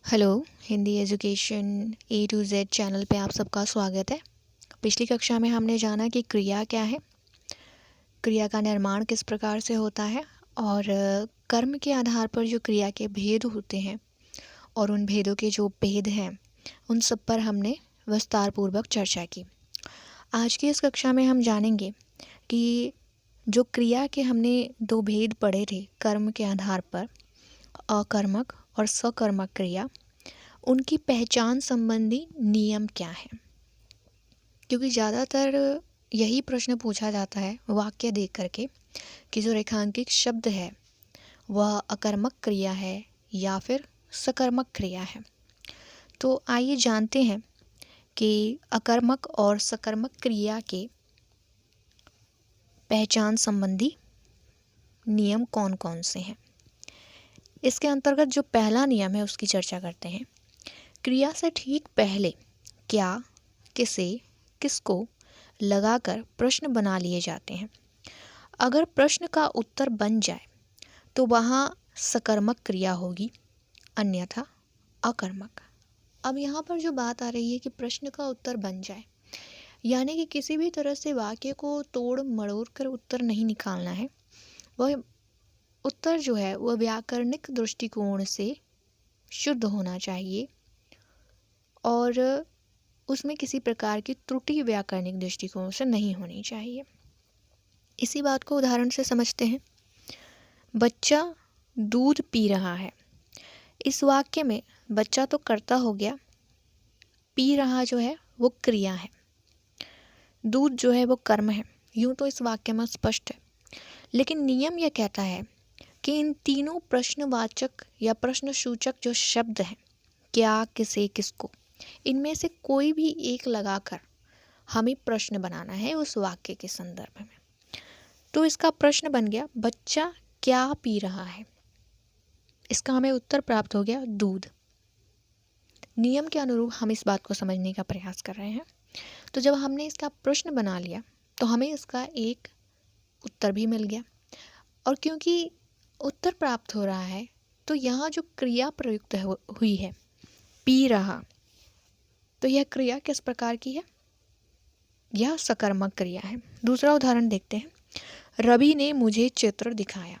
Hello. Hindi education A to Z channel पे आप सबका स्वागत है। पिछली कक्षा में हमने जाना कि क्रिया क्या है, क्रिया का निर्माण किस प्रकार से होता है और कर्म के आधार पर जो क्रिया के भेद होते हैं और उन भेदों के जो भेद हैं उन सब पर हमने विस्तार पूर्वक चर्चा की। आज की इस कक्षा में हम जानेंगे कि जो क्रिया के हमने दो भेद पढ़े थे कर्म के आधार पर, अकर्मक और सकर्मक क्रिया, उनकी पहचान संबंधी नियम क्या है। क्योंकि ज़्यादातर यही प्रश्न पूछा जाता है वाक्य देख करके कि जो रेखांकित शब्द है वह अकर्मक क्रिया है या फिर सकर्मक क्रिया है। तो आइए जानते हैं कि अकर्मक और सकर्मक क्रिया के पहचान संबंधी नियम कौन कौन से हैं। इसके अंतर्गत जो पहला नियम है उसकी चर्चा करते हैं। क्रिया से ठीक पहले क्या, किसे, किसको लगाकर प्रश्न बना लिए जाते हैं। अगर प्रश्न का उत्तर बन जाए तो वहाँ सकर्मक क्रिया होगी, अन्यथा अकर्मक। अब यहाँ पर जो बात आ रही है कि प्रश्न का उत्तर बन जाए, यानी कि किसी भी तरह से वाक्य को तोड़ मरोड़ कर उत्तर नहीं निकालना है। वह उत्तर जो है वह व्याकरणिक दृष्टिकोण से शुद्ध होना चाहिए और उसमें किसी प्रकार की त्रुटि व्याकरणिक दृष्टिकोण से नहीं होनी चाहिए। इसी बात को उदाहरण से समझते हैं। बच्चा दूध पी रहा है। इस वाक्य में बच्चा तो कर्ता हो गया, पी रहा जो है वो क्रिया है, दूध जो है वो कर्म है। यूं तो इस वाक्य में स्पष्ट है, लेकिन नियम यह कहता है कि इन तीनों प्रश्नवाचक या प्रश्नसूचक जो शब्द हैं, क्या, किसे, किसको, इनमें से कोई भी एक लगाकर हमें प्रश्न बनाना है उस वाक्य के संदर्भ में। तो इसका प्रश्न बन गया, बच्चा क्या पी रहा है। इसका हमें उत्तर प्राप्त हो गया, दूध। नियम के अनुरूप हम इस बात को समझने का प्रयास कर रहे हैं। तो जब हमने इसका प्रश्न बना लिया तो हमें इसका एक उत्तर भी मिल गया, और क्योंकि उत्तर प्राप्त हो रहा है तो यहाँ जो क्रिया प्रयुक्त हुई है, पी रहा, तो यह क्रिया किस प्रकार की है, यह सकर्मक क्रिया है। दूसरा उदाहरण देखते हैं। रवि ने मुझे चित्र दिखाया।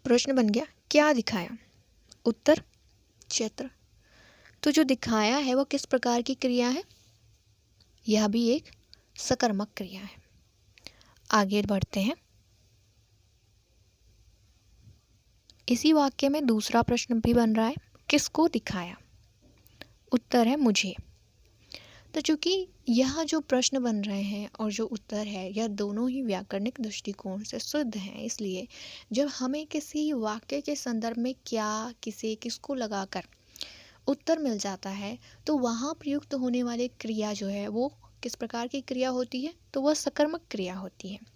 प्रश्न बन गया, क्या दिखाया, उत्तर चित्र। तो जो दिखाया है वो किस प्रकार की क्रिया है, यह भी एक सकर्मक क्रिया है। आगे बढ़ते हैं। इसी वाक्य में दूसरा प्रश्न भी बन रहा है, किसको दिखाया, उत्तर है मुझे। तो चूंकि यह जो प्रश्न बन रहे हैं और जो उत्तर है यह दोनों ही व्याकरणिक दृष्टिकोण से शुद्ध हैं, इसलिए जब हमें किसी वाक्य के संदर्भ में क्या, किसे, किसको लगाकर उत्तर मिल जाता है तो वहाँ प्रयुक्त होने वाली क्रिया जो है वो किस प्रकार की क्रिया होती है, तो वह सकर्मक क्रिया होती है।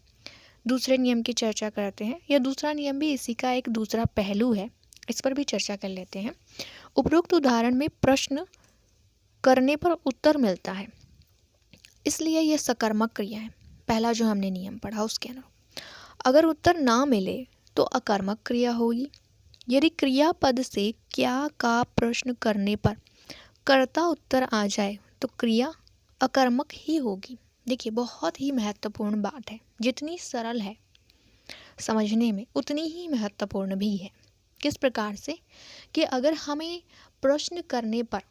दूसरे नियम की चर्चा करते हैं। यह दूसरा नियम भी इसी का एक दूसरा पहलू है, इस पर भी चर्चा कर लेते हैं। उपरोक्त उदाहरण में प्रश्न करने पर उत्तर मिलता है, इसलिए यह सकर्मक क्रिया है। पहला जो हमने नियम पढ़ा उसके अनुरूप अगर उत्तर ना मिले तो अकर्मक क्रिया होगी। यदि क्रियापद से क्या का प्रश्न करने पर कर्ता उत्तर आ जाए तो क्रिया अकर्मक ही होगी। देखिए, बहुत ही महत्वपूर्ण बात है, जितनी सरल है समझने में उतनी ही महत्वपूर्ण भी है। किस प्रकार से कि अगर हमें प्रश्न करने पर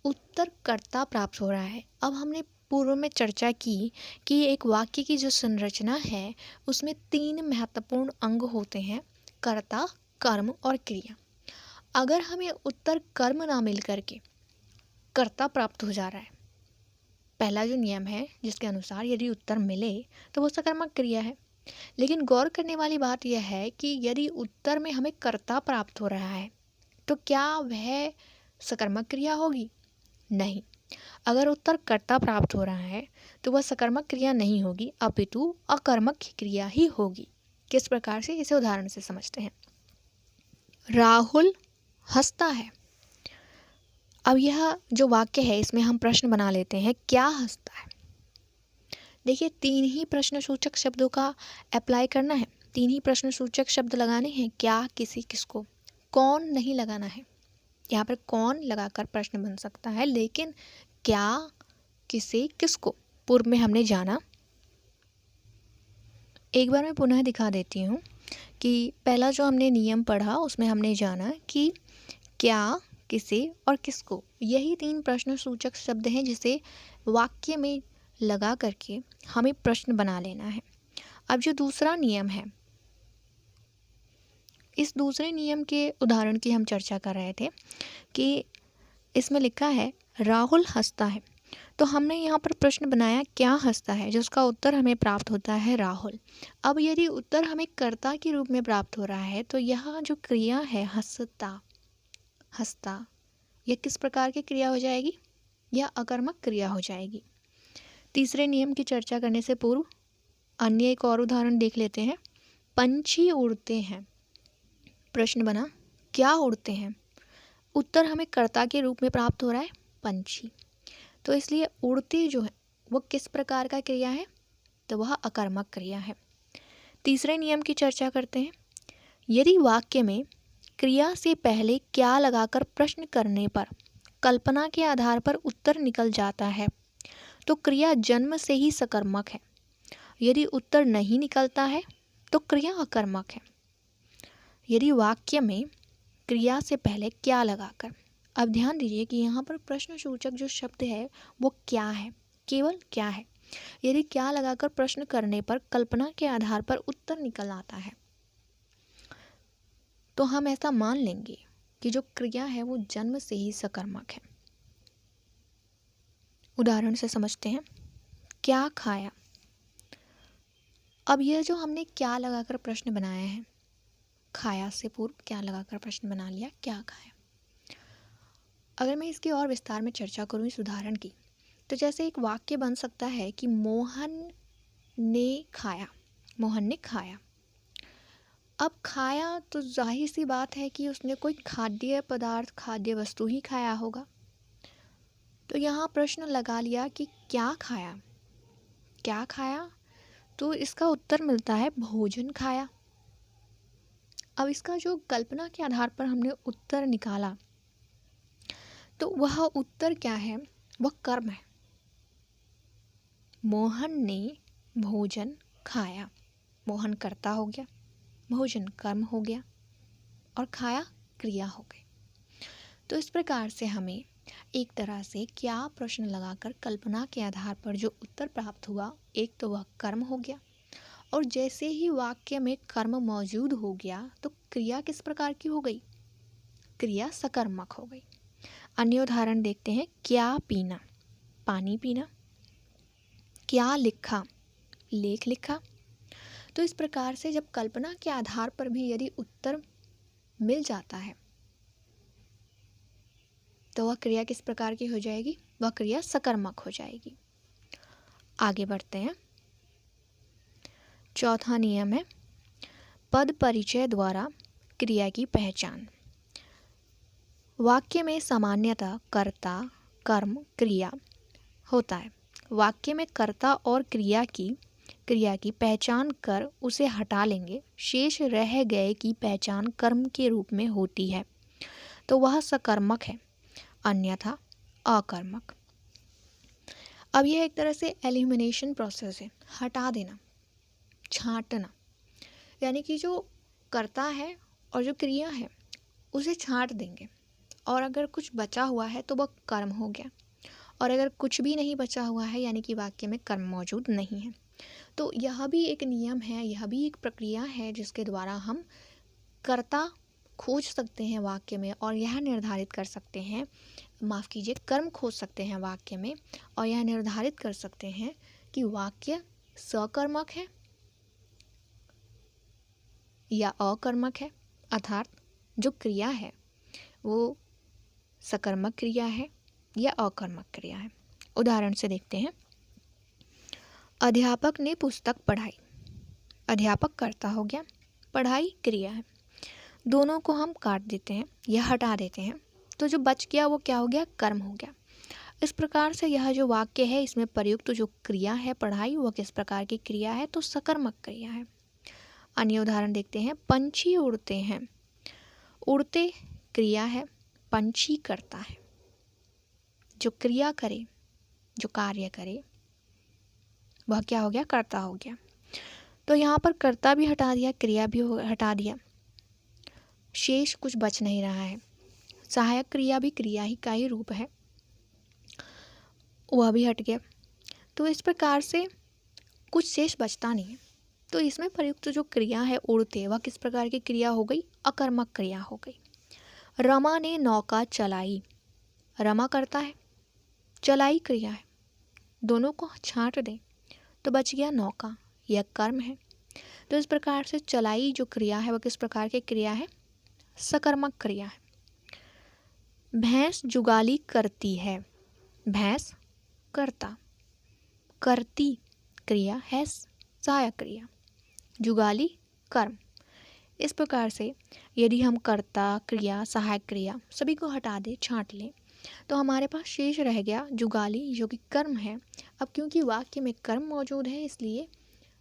उत्तर कर्ता प्राप्त हो रहा है। अब हमने पूर्व में चर्चा की कि एक वाक्य की जो संरचना है उसमें 3 महत्वपूर्ण अंग होते हैं, कर्ता, कर्म और क्रिया। अगर हमें उत्तर कर्म ना मिल करके कर्ता प्राप्त हो जा रहा है, पहला जो नियम है जिसके अनुसार यदि उत्तर मिले तो वो सकर्मक क्रिया है। लेकिन गौर करने वाली बात यह है कि यदि उत्तर में हमें कर्ता प्राप्त हो रहा है तो क्या वह सकर्मक क्रिया होगी, नहीं। अगर उत्तर कर्ता प्राप्त हो रहा है तो वह सकर्मक क्रिया नहीं होगी, अपितु अकर्मक क्रिया ही होगी। किस प्रकार से, इसे उदाहरण से समझते हैं। राहुल हंसता है। अब यह जो वाक्य है इसमें हम प्रश्न बना लेते हैं, क्या हंसता है। देखिए, 3 ही प्रश्नसूचक शब्दों का अप्लाई करना है, 3 ही प्रश्नसूचक शब्द लगाने हैं, क्या, किसी, किसको, कौन नहीं लगाना है। यहाँ पर कौन लगाकर प्रश्न बन सकता है, लेकिन क्या, किसे, किसको पूर्व में हमने जाना। एक बार मैं पुनः दिखा देती हूँ कि पहला जो हमने नियम पढ़ा उसमें हमने जाना कि क्या, किसे और किसको, यही 3 प्रश्न सूचक शब्द हैं जिसे वाक्य में लगा करके हमें प्रश्न बना लेना है। अब जो दूसरा नियम है, इस दूसरे नियम के उदाहरण की हम चर्चा कर रहे थे कि इसमें लिखा है राहुल हंसता है, तो हमने यहाँ पर प्रश्न बनाया क्या हंसता है, जिसका उत्तर हमें प्राप्त होता है राहुल। अब यदि उत्तर हमें कर्ता के रूप में प्राप्त हो रहा है तो यह जो क्रिया है हंसता, हंसता, यह किस प्रकार की क्रिया हो जाएगी, यह अकर्मक क्रिया हो जाएगी। तीसरे नियम की चर्चा करने से पूर्व अन्य एक और उदाहरण देख लेते हैं। पंछी उड़ते हैं, प्रश्न बना क्या उड़ते हैं, उत्तर हमें कर्ता के रूप में प्राप्त हो रहा है पंछी, तो इसलिए उड़ते जो है वो किस प्रकार का क्रिया है, तो वह अकर्मक क्रिया है। तीसरे नियम की चर्चा करते हैं। यदि वाक्य में क्रिया से पहले क्या लगाकर प्रश्न करने पर कल्पना के आधार पर उत्तर निकल जाता है तो क्रिया जन्म से ही सकर्मक है। यदि उत्तर नहीं निकलता है तो क्रिया अकर्मक है। यदि वाक्य में क्रिया से पहले क्या लगाकर, अब ध्यान दीजिए कि यहाँ पर प्रश्न सूचक जो शब्द है वो क्या है, केवल क्या है। यदि क्या लगाकर प्रश्न करने पर कल्पना के आधार पर उत्तर निकल आता है तो हम ऐसा मान लेंगे कि जो क्रिया है वो जन्म से ही सकर्मक है। उदाहरण से समझते हैं। क्या खाया, अब यह जो हमने क्या लगाकर प्रश्न बनाया है, खाया से पूर्व क्या लगाकर प्रश्न बना लिया, क्या खाया। अगर मैं इसकी और विस्तार में चर्चा करूं इस उदाहरण की, तो जैसे एक वाक्य बन सकता है कि मोहन ने खाया, मोहन ने खाया। अब खाया तो जाहिर सी बात है कि उसने कोई खाद्य पदार्थ, खाद्य वस्तु ही खाया होगा। तो यहाँ प्रश्न लगा लिया कि क्या खाया, क्या खाया, तो इसका उत्तर मिलता है भोजन खाया। अब इसका जो कल्पना के आधार पर हमने उत्तर निकाला तो वह उत्तर क्या है, वह कर्म है। मोहन ने भोजन खाया, मोहन कर्ता हो गया, भोजन कर्म हो गया और खाया क्रिया हो गई। तो इस प्रकार से हमें एक तरह से क्या प्रश्न लगाकर कल्पना के आधार पर जो उत्तर प्राप्त हुआ, एक तो वह कर्म हो गया और जैसे ही वाक्य में कर्म मौजूद हो गया तो क्रिया किस प्रकार की हो गई, क्रिया सकर्मक हो गई। अन्य उदाहरण देखते हैं। क्या पीना, पानी पीना। क्या लिखा, लेख लिखा। तो इस प्रकार से जब कल्पना के आधार पर भी यदि उत्तर मिल जाता है तो वह क्रिया किस प्रकार की हो जाएगी, वह क्रिया सकर्मक हो जाएगी। आगे बढ़ते हैं। चौथा नियम है पद परिचय द्वारा क्रिया की पहचान। वाक्य में सामान्यतः कर्ता, कर्म, क्रिया होता है। वाक्य में कर्ता और क्रिया की पहचान कर उसे हटा लेंगे, शेष रह गए की पहचान कर्म के रूप में होती है तो वह सकर्मक है, अन्यथा अकर्मक। अब यह एक तरह से एलिमिनेशन प्रोसेस है, हटा देना, छांटना, यानी कि जो कर्ता है और जो क्रिया है उसे छांट देंगे और अगर कुछ बचा हुआ है तो वह कर्म हो गया और अगर कुछ भी नहीं बचा हुआ है यानी कि वाक्य में कर्म मौजूद नहीं है। तो यह भी एक नियम है, यह भी एक प्रक्रिया है जिसके द्वारा हम कर्ता खोज सकते हैं वाक्य में और यह निर्धारित कर सकते हैं, माफ़ कीजिए, कर्म खोज सकते हैं वाक्य में और यह निर्धारित कर सकते हैं कि वाक्य सकर्मक है या अकर्मक है, अर्थात जो क्रिया है वो सकर्मक क्रिया है या अकर्मक क्रिया है। उदाहरण से देखते हैं। अध्यापक ने पुस्तक पढ़ाई, अध्यापक कर्ता हो गया, पढ़ाई क्रिया है। दोनों को हम काट देते हैं या हटा देते हैं तो जो बच गया वो क्या हो गया, कर्म हो गया। इस प्रकार से यह जो वाक्य है इसमें प्रयुक्त जो क्रिया है पढ़ाई, वह किस प्रकार की क्रिया है, तो सकर्मक क्रिया है। अन्य उदाहरण देखते हैं। पंछी उड़ते हैं, उड़ते क्रिया है, पंछी करता है। जो क्रिया करे, जो कार्य करे, वह क्या हो गया? कर्ता हो गया। तो यहाँ पर कर्ता भी हटा दिया, क्रिया भी हटा दिया, शेष कुछ बच नहीं रहा है। सहायक क्रिया भी क्रिया ही का ही रूप है, वह भी हट गया। तो इस प्रकार से कुछ शेष बचता नहीं है। तो इसमें प्रयुक्त जो क्रिया है उड़ते, वह किस प्रकार की क्रिया हो गई? अकर्मक क्रिया हो गई। रमा ने नौका चलाई, रमा करता है, चलाई क्रिया है, दोनों को छांट दें तो बच गया नौका, यह कर्म है। तो इस प्रकार से चलाई जो क्रिया है वह किस प्रकार की क्रिया है? सकर्मक क्रिया है। भैंस जुगाली करती है, भैंस कर्ता, करती क्रिया है सहायक क्रिया, जुगाली कर्म। इस प्रकार से यदि हम कर्ता, क्रिया, सहायक क्रिया सभी को हटा दें, छांट लें, तो हमारे पास शेष रह गया जुगाली जो कि कर्म है। अब क्योंकि वाक्य में कर्म मौजूद है, इसलिए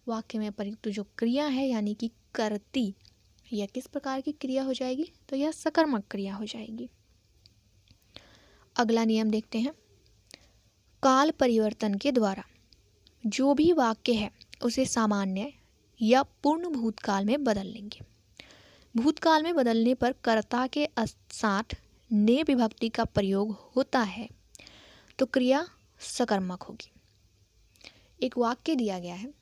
वाक्य में प्रयुक्त जो क्रिया है यानी कि करती, यह किस प्रकार की क्रिया हो जाएगी? तो यह सकर्मक क्रिया हो जाएगी। अगला नियम देखते हैं। काल परिवर्तन के द्वारा जो भी वाक्य है उसे सामान्य या पूर्ण भूतकाल में बदल लेंगे। भूतकाल में बदलने पर कर्ता के साथ ने विभक्ति का प्रयोग होता है तो क्रिया सकर्मक होगी। एक वाक्य दिया गया है,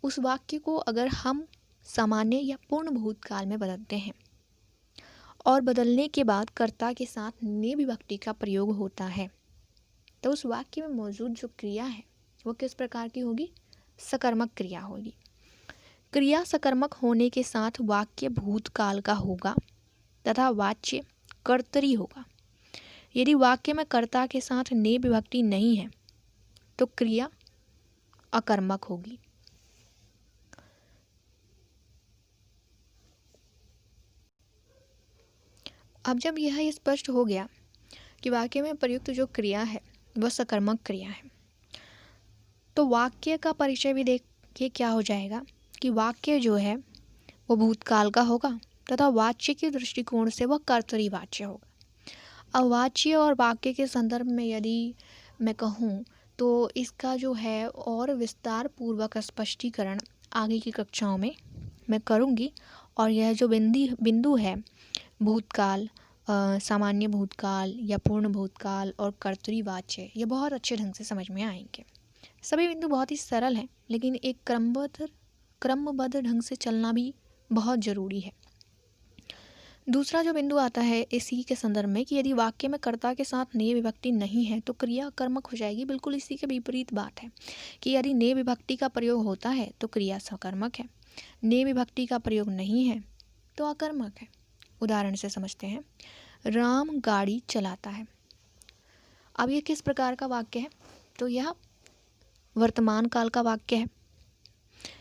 उस वाक्य को अगर हम सामान्य या पूर्ण भूतकाल में बदलते हैं और बदलने के बाद कर्ता के साथ ने विभक्ति का प्रयोग होता है तो उस वाक्य में मौजूद जो क्रिया है वो किस प्रकार की होगी? सकर्मक क्रिया होगी। क्रिया सकर्मक होने के साथ वाक्य भूतकाल का होगा तथा वाच्य कर्तरी होगा। यदि वाक्य में कर्ता के साथ ने विभक्ति नहीं है तो क्रिया अकर्मक होगी। अब जब यह स्पष्ट हो गया कि वाक्य में प्रयुक्त जो क्रिया है वह सकर्मक क्रिया है, तो वाक्य का परिचय भी देखिए क्या हो जाएगा कि वाक्य जो है वो भूतकाल का होगा तथा वाच्य के दृष्टिकोण से वह कर्तरी वाच्य होगा। अब वाच्य और वाक्य के संदर्भ में यदि मैं कहूँ तो इसका जो है और विस्तार पूर्वक स्पष्टीकरण आगे की कक्षाओं में मैं करूँगी। और यह जो बिंदु है भूतकाल, सामान्य भूतकाल या पूर्ण भूतकाल और कर्तरी वाच्य, ये बहुत अच्छे ढंग से समझ में आएंगे। सभी बिंदु बहुत ही सरल हैं, लेकिन एक क्रमबद्ध ढंग से चलना भी बहुत ज़रूरी है। दूसरा जो बिंदु आता है इसी के संदर्भ में कि यदि वाक्य में कर्ता के साथ ने विभक्ति नहीं है तो क्रिया कर्मक हो जाएगी। बिल्कुल इसी के विपरीत बात है कि यदि ने विभक्ति का प्रयोग होता है तो क्रिया सकर्मक है, ने विभक्ति का प्रयोग नहीं है तो अकर्मक है। उदाहरण से समझते हैं। राम गाड़ी चलाता है। अब ये किस प्रकार का वाक्य है? तो यह वर्तमान काल का वाक्य है।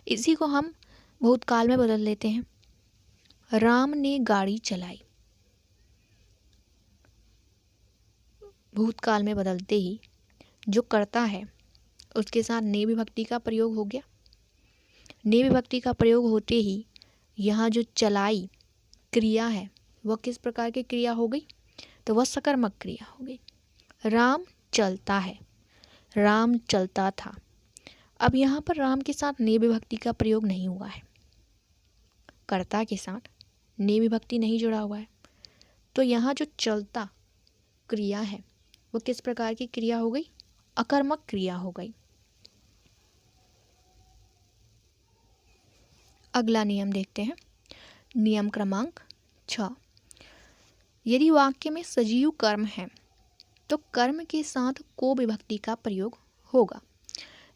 इसी को हम भूतकाल में बदल लेते हैं। राम ने गाड़ी चलाई। भूतकाल में बदलते ही जो कर्ता है उसके साथ ने विभक्ति का प्रयोग हो गया। ने विभक्ति का प्रयोग होते ही यहाँ जो चलाई क्रिया है वह किस प्रकार की क्रिया हो गई? तो वह सकर्मक क्रिया हो गई। राम चलता है, राम चलता था। अब यहाँ पर राम के साथ ने विभक्ति का प्रयोग नहीं हुआ है, कर्ता के साथ ने विभक्ति नहीं जुड़ा हुआ है, तो यहाँ जो चलता क्रिया है वो किस प्रकार की क्रिया हो गई? अकर्मक क्रिया हो गई। अगला नियम देखते हैं। नियम क्रमांक 6। यदि वाक्य में सजीव कर्म है तो कर्म के साथ को विभक्ति का प्रयोग होगा।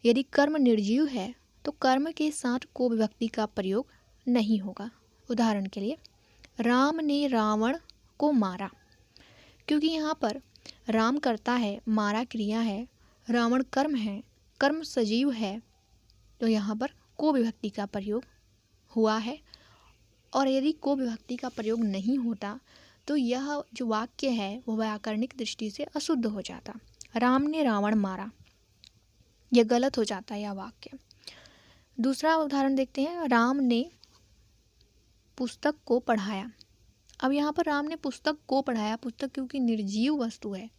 यदि कर्म निर्जीव है तो कर्म के साथ को विभक्ति का प्रयोग नहीं होगा। उदाहरण के लिए, राम ने रावण को मारा। क्योंकि यहाँ पर राम करता है, मारा क्रिया है, रावण कर्म है, कर्म सजीव है, तो यहाँ पर को विभक्ति का प्रयोग हुआ है। और यदि को विभक्ति का प्रयोग नहीं होता तो यह जो वाक्य है वो व्याकरणिक दृष्टि से अशुद्ध हो जाता। राम ने रावण मारा, यह गलत हो जाता है यह वाक्य। दूसरा उदाहरण देखते हैं। राम ने पुस्तक को पढ़ाया। अब यहाँ पर राम ने पुस्तक को पढ़ाया, पुस्तक क्योंकि निर्जीव वस्तु है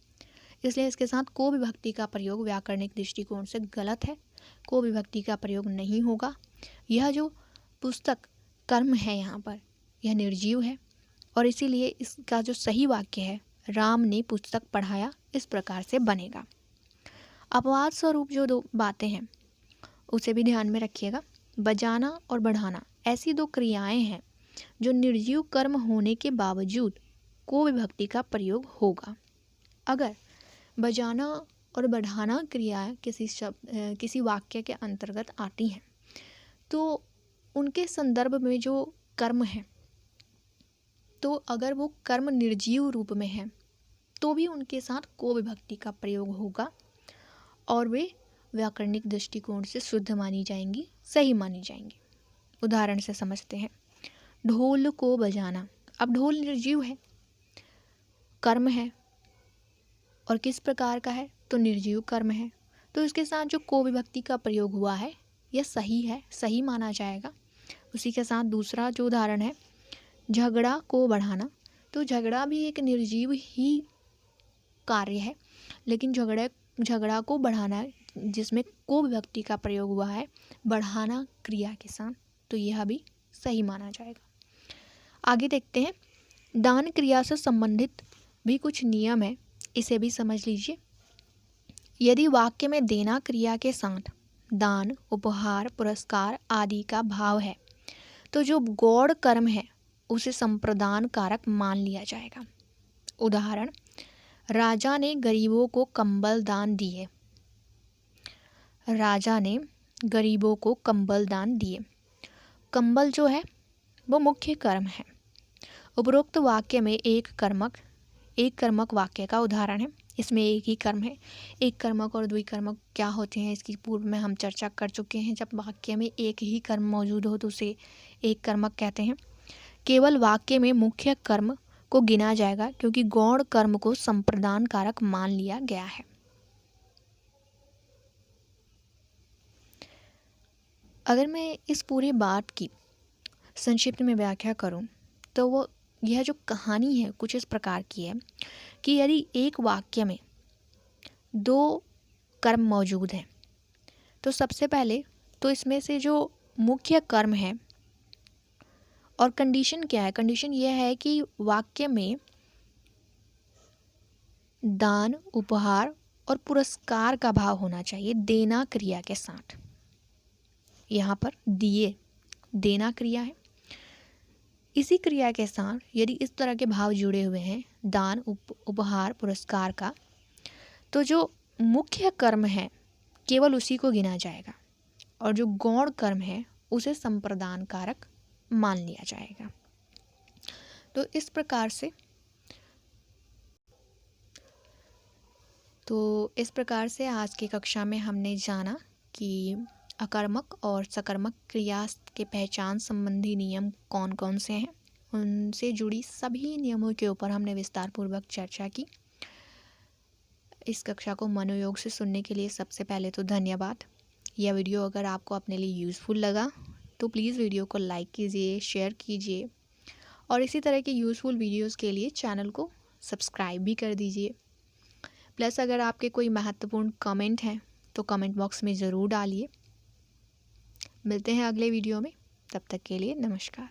इसलिए इसके साथ को विभक्ति का प्रयोग व्याकरणिक दृष्टिकोण से गलत है। को विभक्ति का प्रयोग नहीं होगा। यह जो पुस्तक कर्म है यहाँ पर यह निर्जीव है और इसीलिए इसका जो सही वाक्य है राम ने पुस्तक पढ़ाया इस प्रकार से बनेगा। अपवाद स्वरूप जो दो बातें हैं उसे भी ध्यान में रखिएगा। बजाना और बढ़ाना ऐसी दो क्रियाएं हैं जो निर्जीव कर्म होने के बावजूद को विभक्ति का प्रयोग होगा। अगर बजाना और बढ़ाना क्रियाएं किसी वाक्य के अंतर्गत आती हैं तो उनके संदर्भ में जो कर्म है तो अगर वो कर्म निर्जीव रूप में है तो भी उनके साथ को विभक्ति का प्रयोग होगा और वे व्याकरणिक दृष्टिकोण से शुद्ध मानी जाएंगी, सही मानी जाएंगी। उदाहरण से समझते हैं। ढोल को बजाना। अब ढोल निर्जीव है, कर्म है और किस प्रकार का है तो निर्जीव कर्म है, तो इसके साथ जो को विभक्ति का प्रयोग हुआ है यह सही है, सही माना जाएगा। उसी के साथ दूसरा जो उदाहरण है झगड़ा को बढ़ाना। तो झगड़ा भी एक निर्जीव ही कार्य है लेकिन झगड़ा को बढ़ाना जिसमें को विभक्ति का प्रयोग हुआ है बढ़ाना क्रिया के साथ, तो यह भी सही माना जाएगा। आगे देखते हैं। दान क्रिया से संबंधित भी कुछ नियम है, इसे भी समझ लीजिए। यदि वाक्य में देना क्रिया के साथ दान, उपहार, पुरस्कार आदि का भाव है तो जो गौड़ कर्म है उसे संप्रदान कारक मान लिया जाएगा। उदाहरण, राजा ने गरीबों को कंबल दान दिए। राजा ने गरीबों को कंबल दान दिए। कंबल जो है वो मुख्य कर्म है। उपरोक्त वाक्य में एक कर्मक वाक्य का उदाहरण है। इसमें एक ही कर्म है। एक कर्मक और द्विकर्मक क्या होते हैं इसकी पूर्व में हम चर्चा कर चुके हैं। जब वाक्य में एक ही कर्म मौजूद हो तो उसे एक कर्मक कहते हैं। केवल वाक्य में मुख्य कर्म को गिना जाएगा क्योंकि गौण कर्म को संप्रदान कारक मान लिया गया है। अगर मैं इस पूरी बात की संक्षिप्त में व्याख्या करूं तो यह जो कहानी है कुछ इस प्रकार की है कि यदि एक वाक्य में दो कर्म मौजूद हैं तो सबसे पहले तो इसमें से जो मुख्य कर्म है और कंडीशन क्या है, कंडीशन यह है कि वाक्य में दान, उपहार और पुरस्कार का भाव होना चाहिए देना क्रिया के साथ। यहाँ पर दिए देना क्रिया है। इसी क्रिया के साथ यदि इस तरह के भाव जुड़े हुए हैं दान, उपहार, पुरस्कार का, तो जो मुख्य कर्म है केवल उसी को गिना जाएगा और जो गौण कर्म है उसे संप्रदान कारक मान लिया जाएगा। तो इस प्रकार से आज की कक्षा में हमने जाना कि अकर्मक और सकर्मक क्रिया के पहचान संबंधी नियम कौन कौन से हैं। उनसे जुड़ी सभी नियमों के ऊपर हमने विस्तारपूर्वक चर्चा की। इस कक्षा को मनोयोग से सुनने के लिए सबसे पहले तो धन्यवाद। यह वीडियो अगर आपको अपने लिए यूज़फुल लगा तो प्लीज़ वीडियो को लाइक कीजिए, शेयर कीजिए और इसी तरह के यूज़फुल वीडियोस के लिए चैनल को सब्सक्राइब भी कर दीजिए। प्लस अगर आपके कोई महत्वपूर्ण कमेंट हैं तो कमेंट बॉक्स में ज़रूर डालिए। मिलते हैं अगले वीडियो में, तब तक के लिए नमस्कार।